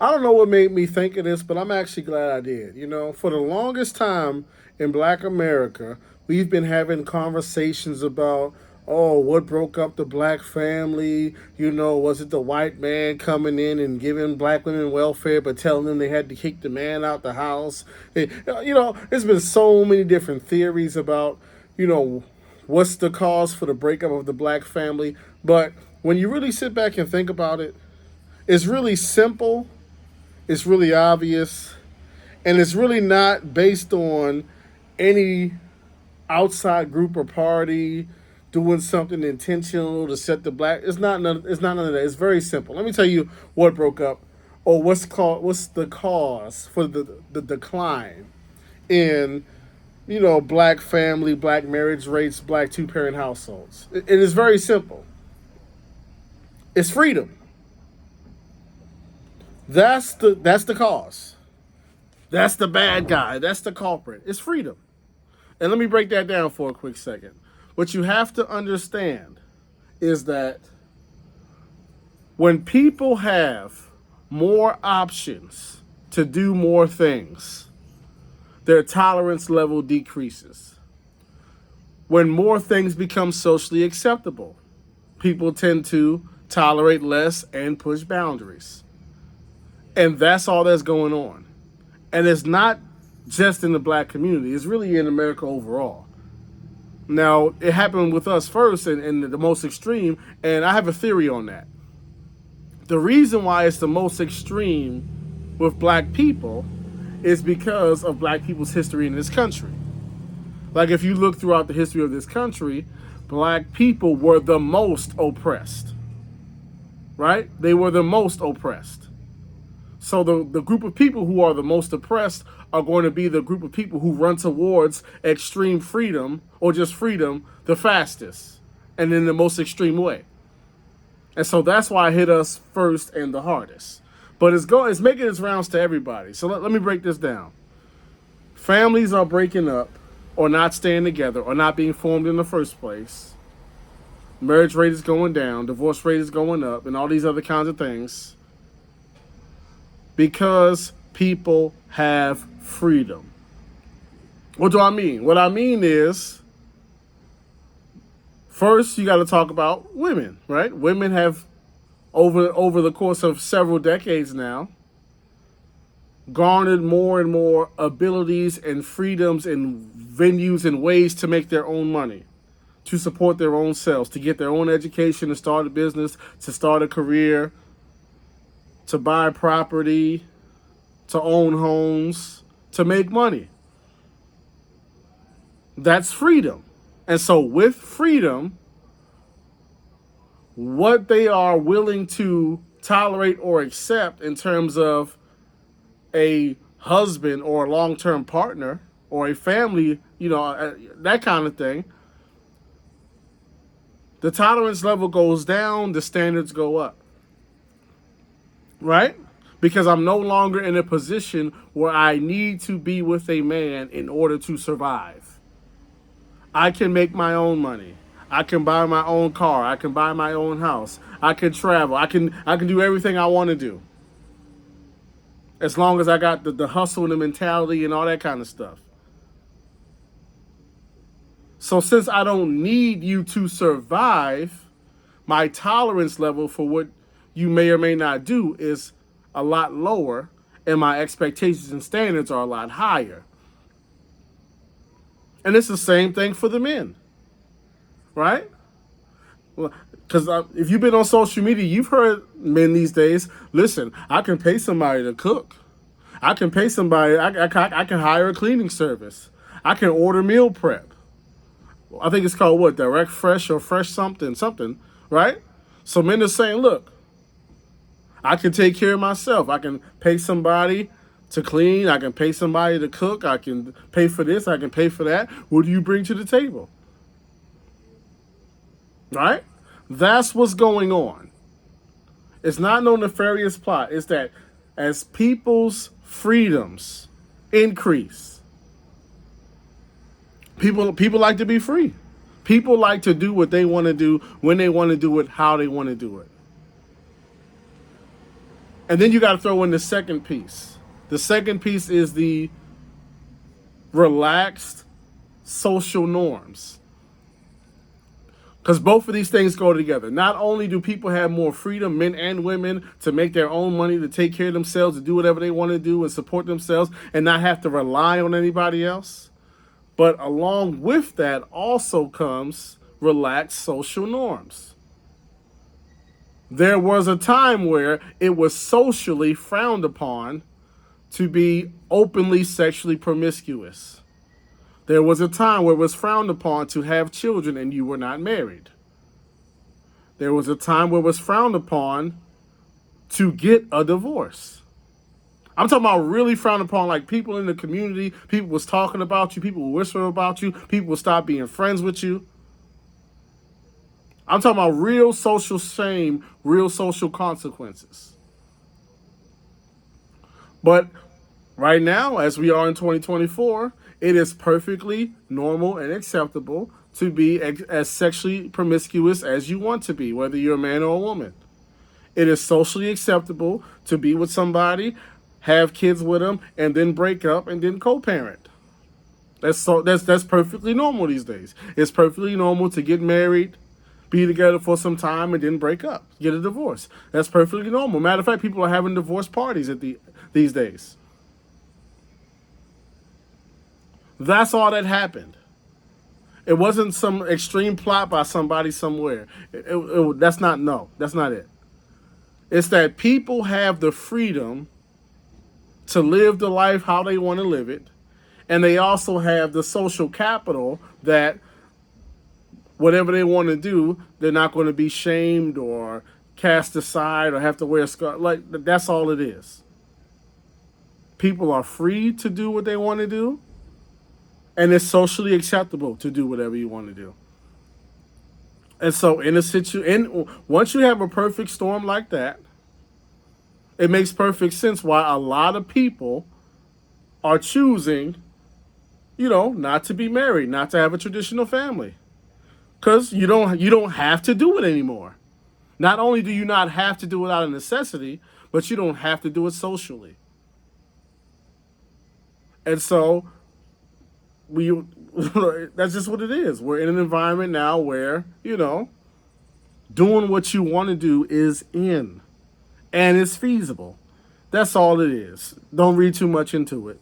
I don't know what made me think of this, but I'm actually glad I did. You know, for the longest time in Black America, we've been having conversations about, oh, what broke up the black family? You know, was it the white man coming in and giving black women welfare, but telling them they had to kick the man out the house? You know, there's been so many different theories about, you know, what's the cause for the breakup of the black family. But when you really sit back and think about it, it's really simple, it's really obvious, and it's really not based on any outside group or party doing something intentional to set the black. It's not none of that. It's very simple. Let me tell you what broke up, or what's the cause for the decline in, you know, black family, black marriage rates, black two-parent households. It is very simple. It's freedom. That's the cause. That's the bad guy. That's the culprit. It's freedom. And let me break that down for a quick second. What you have to understand is that when people have more options to do more things, their tolerance level decreases. When more things become socially acceptable, people tend to tolerate less and push boundaries. And that's all that's going on. And it's not just in the black community, it's really in America overall. Now, it happened with us first in the most extreme, and I have a theory on that. The reason why it's the most extreme with black people is because of black people's history in this country. Like, if you look throughout the history of this country, black people were the most oppressed, right? They were the most oppressed. So the group of people who are the most oppressed are going to be the group of people who run towards extreme freedom or just freedom the fastest and in the most extreme way. And so that's why it hit us first and the hardest. But it's making its rounds to everybody. So let me break this down. Families are breaking up or not staying together or not being formed in the first place. Marriage rate is going down, divorce rate is going up, and all these other kinds of things because people have freedom. What do I mean? What I mean is, first you got to talk about women, right? Women have over the course of several decades now garnered more and more abilities and freedoms and venues and ways to make their own money, to support their own selves, to get their own education, to start a business, to start a career, to buy property, to own homes, to make money. That's freedom. And so with freedom, what they are willing to tolerate or accept in terms of a husband or a long-term partner or a family, you know, that kind of thing, the tolerance level goes down, the standards go up. Right? Because I'm no longer in a position where I need to be with a man in order to survive. I can make my own money. I can buy my own car. I can buy my own house. I can travel. I can do everything I want to do. As long as I got the hustle and the mentality and all that kind of stuff. So since I don't need you to survive, my tolerance level for what you may or may not do is a lot lower, and my expectations and standards are a lot higher. And it's the same thing for the men, right? Because if you've been on social media, you've heard men these days, listen, I can pay somebody to cook. I can pay somebody, I can hire a cleaning service. I can order meal prep. I think it's called what? Direct Fresh or Fresh something, right? So men are saying, look, I can take care of myself. I can pay somebody to clean. I can pay somebody to cook. I can pay for this. I can pay for that. What do you bring to the table? Right? That's what's going on. It's not no nefarious plot. It's that as people's freedoms increase, people like to be free. People like to do what they want to do, when they want to do it, how they want to do it. And then you got to throw in the second piece. The second piece is the relaxed social norms. Because both of these things go together. Not only do people have more freedom, men and women, to make their own money, to take care of themselves, to do whatever they want to do and support themselves and not have to rely on anybody else, but along with that also comes relaxed social norms. There was a time where it was socially frowned upon to be openly sexually promiscuous. There was a time where it was frowned upon to have children and you were not married. There was a time where it was frowned upon to get a divorce. I'm talking about really frowned upon, like people in the community, people was talking about you, people were whispering about you, people would stop being friends with you. I'm talking about real social shame, real social consequences. But right now, as we are in 2024, it is perfectly normal and acceptable to be as sexually promiscuous as you want to be, whether you're a man or a woman. It is socially acceptable to be with somebody, have kids with them, and then break up and then co-parent. That's perfectly normal these days. It's perfectly normal to get married, be together for some time, and then break up, get a divorce. That's perfectly normal. Matter of fact, people are having divorce parties these days. That's all that happened. It wasn't some extreme plot by somebody somewhere. That's not it. It's that people have the freedom to live the life how they want to live it. And they also have the social capital that whatever they want to do, they're not going to be shamed or cast aside or have to wear a scarf. Like, that's all it is. People are free to do what they want to do. And it's socially acceptable to do whatever you want to do. And so once you have a perfect storm like that, it makes perfect sense why a lot of people are choosing, not to be married, not to have a traditional family. Because you don't have to do it anymore. Not only do you not have to do it out of necessity, but you don't have to do it socially. And so that's just what it is. We're in an environment now where, doing what you want to do is in. And it's feasible. That's all it is. Don't read too much into it.